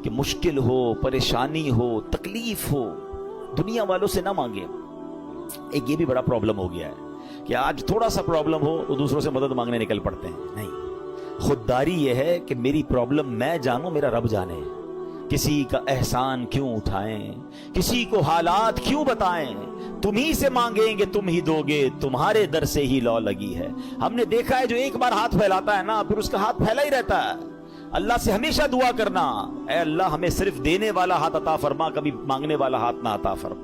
کہ مشکل ہو، پریشانی ہو، تکلیف ہو، دنیا والوں سے نہ مانگے۔ ایک یہ بھی بڑا پرابلم ہو گیا ہے کہ آج تھوڑا سا پرابلم ہو تو دوسروں سے مدد مانگنے نکل پڑتے ہیں۔ نہیں، خودداری یہ ہے کہ میری پرابلم میں جانوں، میرا رب جانے۔ کسی کا احسان کیوں اٹھائیں، کسی کو حالات کیوں بتائیں، تم ہی سے مانگیں گے تم ہی دو گے، تمہارے در سے ہی لو لگی ہے۔ ہم نے دیکھا ہے جو ایک بار ہاتھ پھیلاتا ہے نا، پھر اس کا ہاتھ پھیلا ہی رہتا ہے۔ اللہ سے ہمیشہ دعا کرنا، اے اللہ ہمیں صرف دینے والا ہاتھ عطا فرما، کبھی مانگنے والا ہاتھ نہ عطا فرما۔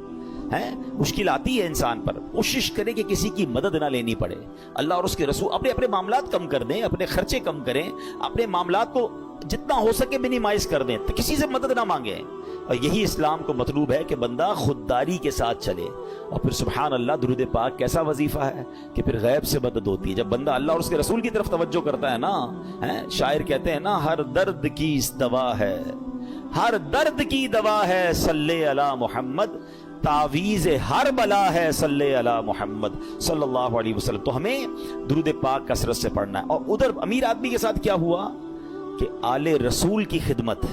مشکل آتی ہے انسان پر، کوشش کریں کہ کسی کی مدد نہ لینی پڑے۔ اللہ اور اس کے رسول اپنے معاملات کم کر دیں، اپنے خرچے کم کریں، اپنے معاملات کو جتنا ہو سکے منیمائز کر دیں، کسی سے مدد نہ مانگیں۔ اور یہی اسلام کو مطلوب ہے کہ بندہ خودداری کے ساتھ چلے۔ اور پھر سبحان اللہ، درود پاک کیسا وظیفہ ہے کہ پھر غیب سے مدد ہوتی ہے۔ جب بندہ اللہ اور اس کے رسول کی طرف توجہ کرتا ہے نا، شاعر کہتے ہیں نا، ہر درد کی دوا ہے، ہر درد کی دوا ہے صلی علی محمد، تعویذ ہر بلا ہے صلی علی محمد صلی اللہ علیہ وسلم۔ تو ہمیں درود پاک کثرت سے پڑھنا ہے۔ اور ادھر امیر آدمی کے ساتھ کیا ہوا کہ آل رسول کی خدمت،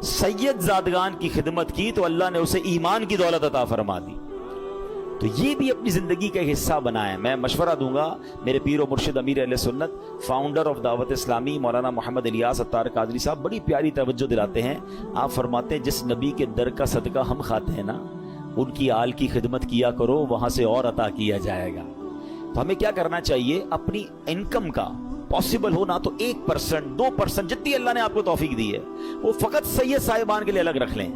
سید زادگان کی خدمت کی تو اللہ نے اسے ایمان کی دولت عطا فرما دی۔ تو یہ بھی اپنی زندگی کا حصہ بنائیں۔ میں مشورہ دوں گا، میرے پیر و مرشد امیر اہل سنت، فاؤنڈر آف دعوت اسلامی مولانا محمد الیاس عطار قادری صاحب بڑی پیاری توجہ دلاتے ہیں۔ آپ فرماتے ہیں جس نبی کے در کا صدقہ ہم کھاتے ہیں نا، ان کی آل کی خدمت کیا کرو، وہاں سے اور عطا کیا جائے گا۔ تو ہمیں کیا کرنا چاہیے، اپنی انکم کا پاسبل ہو نا تو 1%، 2% جتنی اللہ نے آپ کو توفیق دی ہے، وہ فقط سید صاحبان کے لیے الگ رکھ لیں۔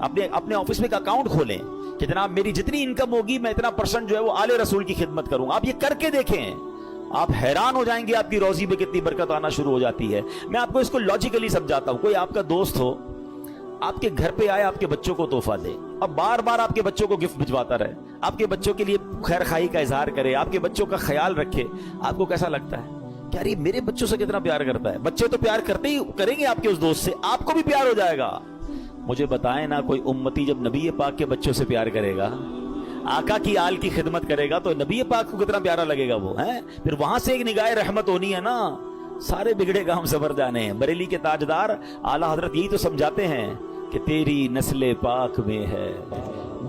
اپنے آفس میں ایک اکاؤنٹ کھولیں کہ جناب میری جتنی انکم ہوگی میں اتنا % جو ہے وہ آل رسول کی خدمت کروں گا۔ آپ یہ کر کے دیکھیں، آپ حیران ہو جائیں گے، آپ کی روزی میں کتنی برکت آنا شروع ہو جاتی ہے۔ میں آپ کو اس کو لاجیکلی سمجھاتا ہوں۔ کوئی آپ کا دوست ہو، آپ کے گھر پہ آئے، آپ کے بچوں کو تحفہ دے، اور بار بار آپ کے بچوں کو گفٹ بھجواتا رہے، آپ کے بچوں کے لیے خیر خواہی کا اظہار کرے، آپ کے بچوں کا خیال رکھے، آپ کو کیسا لگتا ہے کہ یار یہ میرے بچوں سے کتنا پیار کرتا ہے؟ بچے تو پیار کرتے ہی کریں گے آپ کے اس دوست سے، آپ کو بھی پیار ہو جائے گا۔ مجھے بتائیں نا، کوئی امتی جب نبی پاک کے بچوں سے پیار کرے گا، آقا کی آل کی خدمت کرے گا، تو نبی پاک کو کتنا پیارا لگے گا وہ، پھر وہاں سے ایک نگاہ رحمت ہونی ہے نا۔ سارے بگڑے کام سبر جانے ہیں۔ بریلی کے تاجدار اعلیٰ حضرت یہی تو سمجھاتے ہیں کہ تیری نسل پاک میں ہے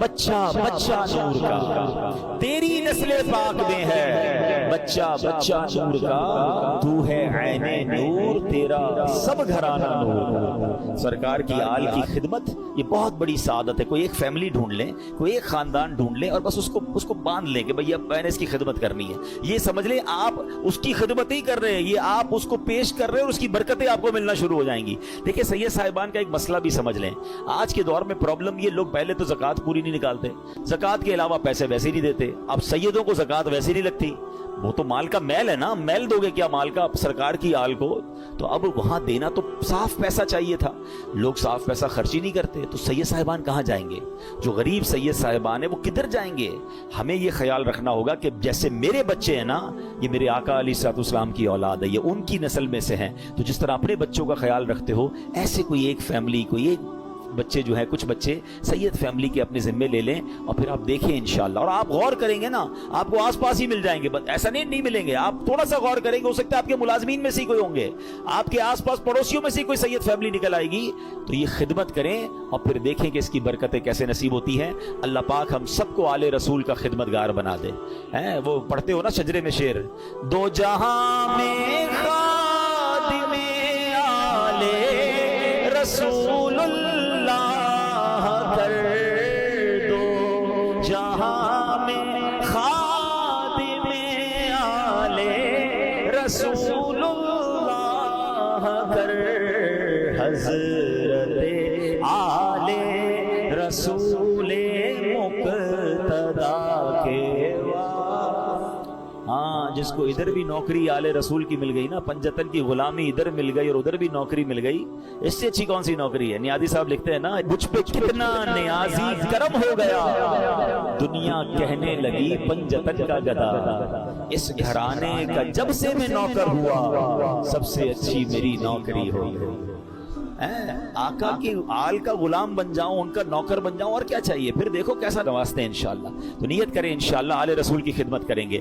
بچہ بچہ نور کا، تیری نسل پاک میں ہے بچہ بچہ نور کا، تو ہے عین نور، تیرا سب گھرانہ نور کا۔ سرکار کی آل کی خدمت یہ بہت بڑی سعادت ہے۔ کوئی ایک فیملی ڈھونڈ لیں، کوئی ایک خاندان ڈھونڈ لیں، اور بس اس کو باندھ لیں کہ بھئی اب میں نے اس کی خدمت کرنی ہے۔ یہ سمجھ لیں آپ اس کی خدمت ہی کر رہے ہیں، یہ آپ اس کو پیش کر رہے ہیں، اور اس کی برکتیں آپ کو ملنا شروع ہو جائیں گی۔ دیکھیں سید صاحبان کا ایک مسئلہ بھی سمجھ لیں۔ آج کے دور میں پرابلم یہ، لوگ پہلے تو زکوٰۃ پوری نہیں نکالتے، زکوٰۃ کے علاوہ پیسے ویسے نہیں دیتے۔ اب سیدوں کو زکوٰۃ ویسے نہیں لگتی، وہ تو مال کا میل ہے نا، میل دو گے کیا مال کا سرکار کی آل کو؟ تو اب وہاں دینا تو صاف پیسہ چاہیے تھا، لوگ صاف پیسہ خرچ ہی نہیں کرتے۔ تو سید صاحبان کہاں جائیں گے؟ جو غریب سید صاحبان ہیں وہ کدھر جائیں گے؟ ہمیں یہ خیال رکھنا ہوگا کہ جیسے میرے بچے ہیں نا، یہ میرے آقا علیہ الصلوۃ والسلام کی اولاد ہے، یہ ان کی نسل میں سے ہیں، تو جس طرح اپنے بچوں کا خیال رکھتے ہو، ایسے کوئی ایک فیملی، کوئی ایک بچے جو ہیں، کچھ بچے سید فیملی کے اپنے ذمے لے لیں، اور پھر آپ دیکھیں انشاءاللہ۔ اور آپ غور کریں گے نا، آپ کو آس پاس ہی مل جائیں گے، بس ایسا نہیں ملیں گے، آپ تھوڑا سا غور کریں گے، ہو سکتا ہے آپ کے ملازمین میں سے ہی کوئی ہوں گے، آپ کے آس پاس پڑوسیوں میں سے کوئی سید فیملی نکل آئے گی۔ تو یہ خدمت کریں اور پھر دیکھیں کہ اس کی برکتیں کیسے نصیب ہوتی ہیں۔ اللہ پاک ہم سب کو آل رسول کا خدمت گار بنا دے۔ وہ پڑھتے ہو نا شجرے میں شعر، دو جہاں میں خادم آل رسول کر دو، جہاں میں خادم آل رسول اللہ کر، حضرت آل رسول مقتدیٰ کے۔ ہاں، جس کو ادھر بھی نوکری آل رسول کی مل گئی نا، پنجتن کی غلامی ادھر مل گئی اور ادھر بھی نوکری مل گئی، اس سے اچھی کون سی نوکری ہے؟ نیازی صاحب لکھتے ہیں نا، مجھ پہ کتنا نیازی کرم ہو گیا، دنیا کہنے لگی پنجتن کا گدا، اس گھرانے کا جب سے میں نوکر ہوا، سب سے اچھی میری نوکری ہو گئی۔ آقا کی آل کا غلام بن جاؤں، ان کا نوکر بن جاؤں، اور کیا چاہیے؟ پھر دیکھو کیسا نوازتے ہیں انشاءاللہ۔ تو نیت کریں انشاءاللہ آل رسول کی خدمت کریں گے۔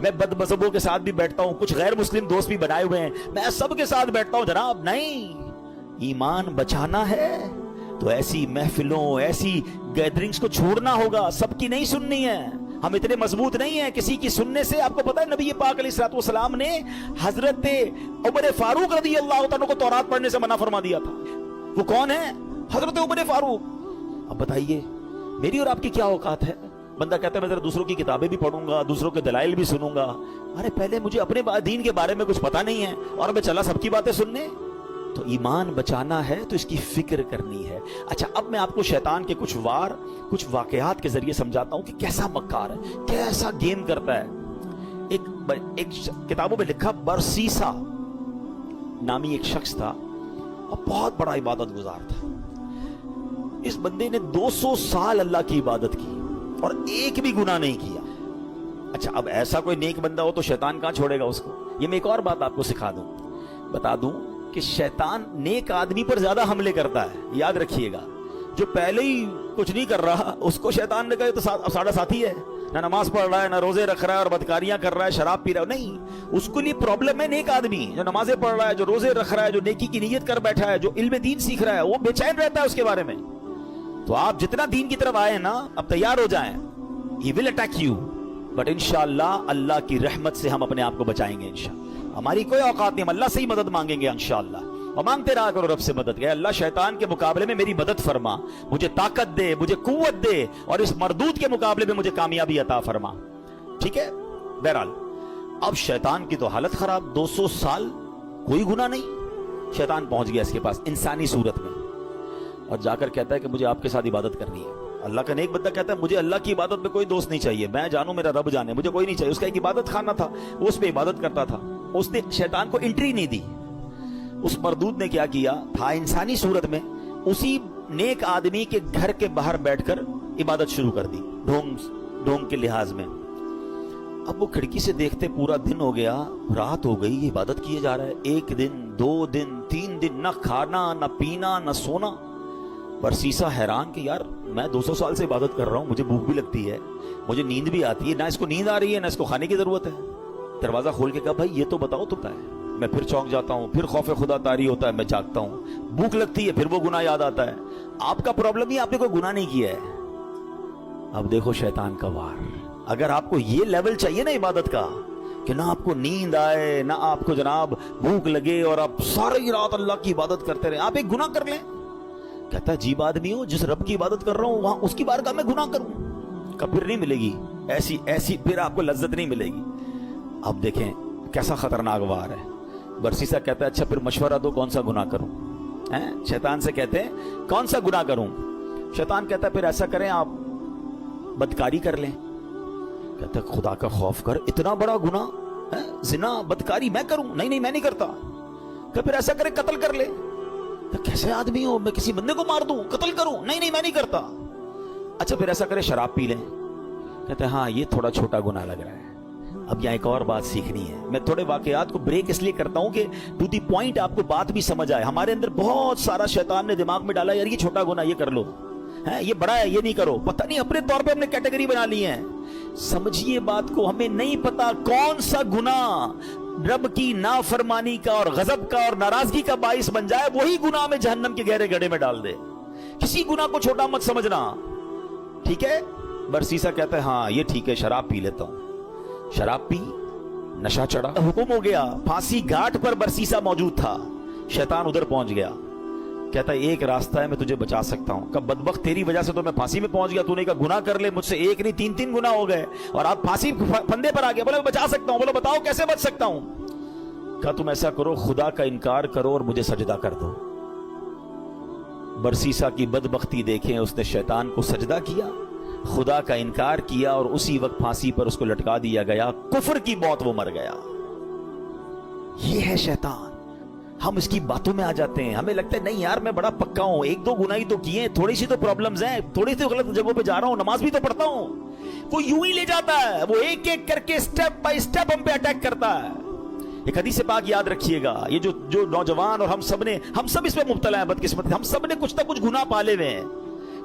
میں بد مذہبوں کے ساتھ بھی بیٹھتا ہوں, کچھ غیر مسلم دوست بھی بنائے ہوئے ہیں, میں سب کے ساتھ بیٹھتا ہوں. جناب نہیں, ایمان بچانا ہے تو ایسی محفلوں, ایسی گیدرنگز کو چھوڑنا ہوگا, سب کی نہیں سننی ہے. ہم اتنے مضبوط نہیں ہیں کسی کی سننے سے. آپ کو پتا ہے نبی پاک علیہ الصلوۃ والسلام نے حضرت عمر فاروق رضی اللہ عنہ کو تورات پڑھنے سے منع فرما دیا تھا. وہ کون ہے؟ حضرت عمر فاروق. اب بتائیے میری اور آپ کی کیا اوقات ہے؟ بندہ کہتا ہے میں ذرا دوسروں کی کتابیں بھی پڑھوں گا, دوسروں کے دلائل بھی سنوں گا. ارے پہلے مجھے اپنے دین کے بارے میں کچھ پتا نہیں ہے اور میں چلا سب کی باتیں سننے. تو ایمان بچانا ہے تو اس کی فکر کرنی ہے. اچھا اب میں آپ کو شیطان کے کچھ واقعات کے ذریعے سمجھاتا ہوں کہ کیسا مکار ہے, کیسا گیم کرتا ہے. ایک کتابوں میں لکھا برسیسا نامی ایک شخص تھا اور بہت بڑا عبادت گزار تھا. اس بندے نے 200 سال اللہ کی عبادت کی اور ایک بھی گناہ نہیں کیا. اچھا اب ایسا کوئی نیک بندہ ہو تو شیطان کہاں چھوڑے گا اس کو. یہ میں ایک اور بات آپ کو بتا دوں کہ شیطان نیک آدمی پر زیادہ حملے کرتا ہے. یاد رکھیے گا, جو پہلے ہی کچھ نہیں کر رہا اس کو شیطان نے کہا تو ساڑھا ساتھی ہے, نہ نماز پڑھ رہا ہے, نہ روزے رکھ رہا ہے اور بدکاریاں کر رہا ہے, شراب پی رہا ہے. نہیں, اس کے لیے پرابلم ہے نیک آدمی جو نمازیں پڑھ رہا ہے, جو روزے رکھ رہا ہے, جو نیکی کی نیت کر بیٹھا ہے, جو علم دین سیکھ رہا ہے, وہ بے چین رہتا ہے اس کے بارے میں. تو آپ جتنا دین کی طرف آئے نا, اب تیار ہو جائیں, he will attack you, but انشاءاللہ اللہ کی رحمت سے ہم اپنے آپ کو بچائیں گے انشاءاللہ. ہماری کوئی اوقات نہیں, ہم اللہ سے ہی مدد مانگیں گے انشاءاللہ. اور مانگتے رہا کرو رب سے مدد. کہ اللہ شیطان کے مقابلے میں میری مدد فرما, مجھے طاقت دے, مجھے قوت دے, اور اس مردود کے مقابلے میں مجھے کامیابی عطا فرما. ٹھیک ہے. بہرحال اب شیطان کی تو حالت خراب, 200 سال کوئی گناہ نہیں. شیطان پہنچ گیا اس کے پاس انسانی صورت میں اور جا کر کہتا ہے کہ مجھے آپ کے ساتھ عبادت کرنی ہے. اللہ کا نیک بندہ کہتا ہے مجھے اللہ کی عبادت میں کوئی دوست نہیں چاہیے, میں جانوں میرا رب جانے, مجھے کوئی نہیں چاہیے. اس کا ایک عبادت خانہ تھا, وہ اس پہ عبادت کرتا تھا. اس نے شیطان کو انٹری نہیں دی. اس مردود نے کیا کیا تھا, انسانی صورت میں اسی نیک آدمی کے گھر کے باہر بیٹھ کر عبادت شروع کر دی, ڈھونگ کے لحاظ میں. اب وہ کھڑکی سے دیکھتے پورا دن ہو گیا, رات ہو گئی, عبادت کیے جا رہا ہے. 1 دن 2 دن 3 دن, نہ کھانا نہ پینا نہ سونا. برسیسا حیران کہ یار میں 200 سال سے عبادت کر رہا ہوں, مجھے بھوک بھی لگتی ہے, مجھے نیند بھی آتی ہے, نہ اس کو نیند آ رہی ہے نہ اس کو کھانے کی ضرورت ہے. دروازہ کھول کے کہا بھائی یہ تو بتاؤ تو کیا ہے. میں پھر چونک جاتا ہوں, پھر خوف خدا طاری ہوتا ہے, میں جاگتا ہوں, بھوک لگتی ہے, پھر وہ گناہ یاد آتا ہے. آپ کا پرابلم ہی آپ نے کوئی گناہ نہیں کیا ہے. اب دیکھو شیطان کا وار. اگر آپ کو یہ لیول چاہیے نا عبادت کا کہ نہ آپ کو نیند آئے نہ آپ کو جناب بھوک لگے اور آپ ساری رات اللہ کی عبادت کرتے رہے, آپ ایک گناہ کر لیں. کہتا ہے عجیب آدمی ہو, جس رب کی عبادت کر رہا ہوں وہاں اس کی بارگاہ میں گناہ کروں, پھر نہیں ملے گی ایسی پھر آپ کو لذت نہیں ملے گی. اب دیکھیں کیسا خطرناک وار ہے. برسیسا کہتا ہے اچھا پھر مشورہ دو کون سا گناہ کروں. شیطان سے کہتے ہیں کون سا گناہ کروں. شیطان کہتا ہے پھر ایسا کریں آپ بدکاری کر لیں. کہتا ہے خدا کا خوف کر, اتنا بڑا گناہ, زنا بدکاری میں کروں؟ نہیں میں نہیں کرتا. کہ پھر ایسا کریں قتل کر لے. کیسے آدمی ہو, میں کسی بندے کو مار دوں, قتل کروں؟ نہیں میں نہیں کرتا. اچھا پھر ایسا کرے شراب پی لیں. کہتے ہیں ہاں یہ تھوڑا چھوٹا گناہ لگ رہا ہے. اب یہاں ایک اور بات سیکھنی ہے. میں تھوڑے واقعات کو بریک اس لیے کرتا ہوں کہ ٹو دی پوائنٹ آپ کو بات بھی سمجھ آئے. ہمارے اندر بہت سارا شیطان نے دماغ میں ڈالا یار یہ چھوٹا گناہ یہ کر لو, یہ بڑا ہے یہ نہیں کرو. پتہ نہیں اپنے طور پہ ہم نے کیٹیگری بنا لی ہے. سمجھیے بات کو, ہمیں نہیں پتا کون سا گناہ رب کی نافرمانی کا اور غضب کا اور ناراضگی کا باعث بن جائے, وہی گناہ میں جہنم کے گہرے گڑھے میں ڈال دے. کسی گناہ کو چھوٹا مت سمجھنا. ٹھیک ہے. برسیسا کہتا ہے ہاں یہ ٹھیک ہے شراب پی لیتا ہوں. شراب پی, نشہ چڑھا, حکم ہو گیا. پھانسی گھاٹ پر برسیسا موجود تھا. شیطان ادھر پہنچ گیا. کہتا ہے ایک راستہ ہے میں تجھے بچا سکتا ہوں. کب بدبخت تیری وجہ سے تو میں پھانسی میں پہنچ گیا, تو نے کہا گناہ کر لے, مجھ سے ایک نہیں 3 گناہ ہو گئے اور آپ پھانسی پھندے پر آ گئے. بولے بچا سکتا ہوں. بولو بتاؤ کیسے بچ سکتا ہوں. کہا تم ایسا کرو خدا کا انکار کرو اور مجھے سجدہ کر دو. برسیسا کی بدبختی دیکھیں, اس نے شیطان کو سجدہ کیا, خدا کا انکار کیا اور اسی وقت پھانسی پر اس کو لٹکا دیا گیا. کفر کی موت وہ مر گیا. یہ ہے شیطان. ہم اس کی باتوں میں آ جاتے ہیں, ہمیں لگتا ہے نہیں یار میں بڑا پکا ہوں, 1-2 گناہ ہی تو کیے ہیں, تھوڑی سی تو پرابلمز ہیں, تھوڑی سی غلط جگہوں پہ جا رہا ہوں, نماز بھی تو پڑھتا ہوں. وہ یوں ہی لے جاتا ہے, وہ ایک ایک کر کے سٹیپ بائی سٹیپ ہم پہ اٹیک کرتا ہے. ایک حدیث پاک یاد رکھیے گا, یہ جو نوجوان اور ہم سب اس میں مبتلا ہیں بدقسمت, ہم سب نے کچھ نہ کچھ گناہ پالے ہوئے ہیں.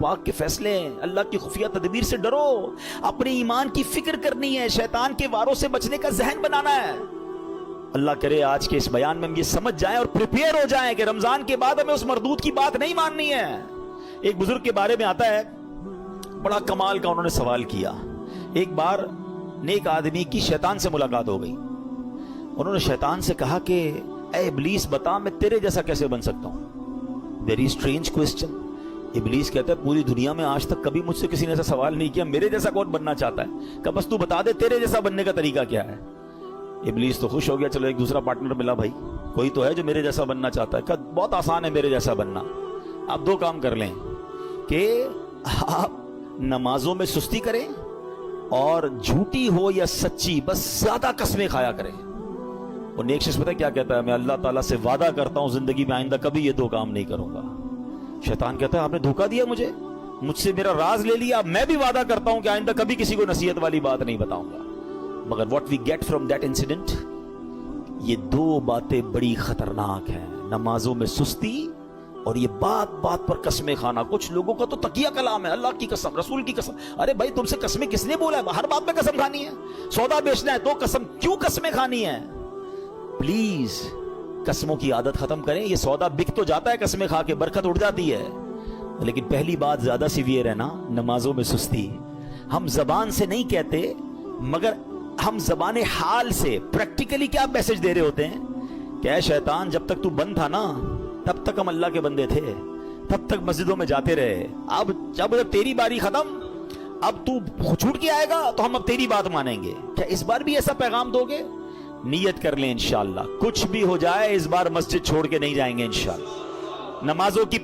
پاک کے فیصلے ہیں. اللہ کی خفیہ تدبیر سے ڈرو. اپنے ایمان کی فکر کرنی ہے, شیطان کے واروں سے بچنے کا ذہن بنانا ہے. اللہ کرے آج کے اس بیان میں ہم یہ سمجھ جائیں اور پریپیئر ہو جائیں کہ رمضان کے بعد ہمیں اس مردود کی بات نہیں ماننی ہے. ایک بزرگ کے بارے میں آتا ہے, بڑا کمال کا انہوں نے سوال کیا. ایک بار نیک آدمی کی شیطان سے ملاقات ہو گئی. انہوں نے شیطان سے کہا کہ اے ابلیس بتا میں تیرے جیسا کیسے بن سکتا ہوں. Very strange question. ابلیس کہتا ہے پوری دنیا میں آج تک کبھی مجھ سے کسی نے ایسا سوال نہیں کیا, میرے جیسا کون بننا چاہتا ہے, کہ بس تو بتا دے تیرے جیسا بننے کا طریقہ کیا ہے. ابلیس تو خوش ہو گیا, چلو ایک دوسرا پارٹنر ملا, بھائی کوئی تو ہے جو میرے جیسا بننا چاہتا ہے. کہ بہت آسان ہے میرے جیسا بننا. آپ دو کام کر لیں کہ آپ نمازوں میں سستی کریں اور جھوٹی ہو یا سچی بس زیادہ قسمیں کھایا کریں. اور نیک شخص پتہ کیا کہتا ہے, میں اللہ تعالیٰ سے وعدہ کرتا ہوں زندگی میں آئندہ کبھی یہ دو کام نہیں کروں گا. شیطان کہتا ہے آپ نے دھوکہ دیا مجھ سے میرا راز لے لیا. میں بھی وعدہ کرتا ہوں کہ آئندہ کبھی کسی کو نصیحت والی بات نہیں بتاؤں گا. مگر what we get from that incident, یہ دو باتیں بڑی خطرناک ہیں. نمازوں میں سستی اور یہ بات بات پر قسمیں کھانا. کچھ لوگوں کا تو تقیہ کلام ہے, اللہ کی قسم, رسول کی قسم. ارے بھائی تم سے قسمیں کس نے بولا ہے؟ ہر بات میں قسم کھانی ہے. سودا بیچنا ہے تو قسم, کیوں قسمیں کھانی ہے؟ پلیز قسموں کی عادت ختم کریں. یہ سودا بک تو جاتا ہے قسمیں کھا کے, برکت اڑ جاتی ہے, لیکن پہلی بات زیادہ سیویئر ہے نا, نمازوں میں سستی. ہم زبان سے نہیں کہتے مگر ہم زبان حال سے پریکٹیکلی کیا میسج دے رہے ہوتے ہیں کہ اے شیطان جب تک تو بند تھا نا تب تک ہم اللہ کے بندے تھے, تب تک مسجدوں میں جاتے رہے. اب جب تیری باری ختم, اب تو چھوٹ کے آئے گا تو ہم اب تیری بات مانیں گے. کیا اس بار بھی ایسا پیغام دو گے؟ نیت کر لیں انشاءاللہ, کچھ بھی ہو جائے اس بار مسجد چھوڑ کے نہیں جائیں گے انشاءاللہ. نمازوں کی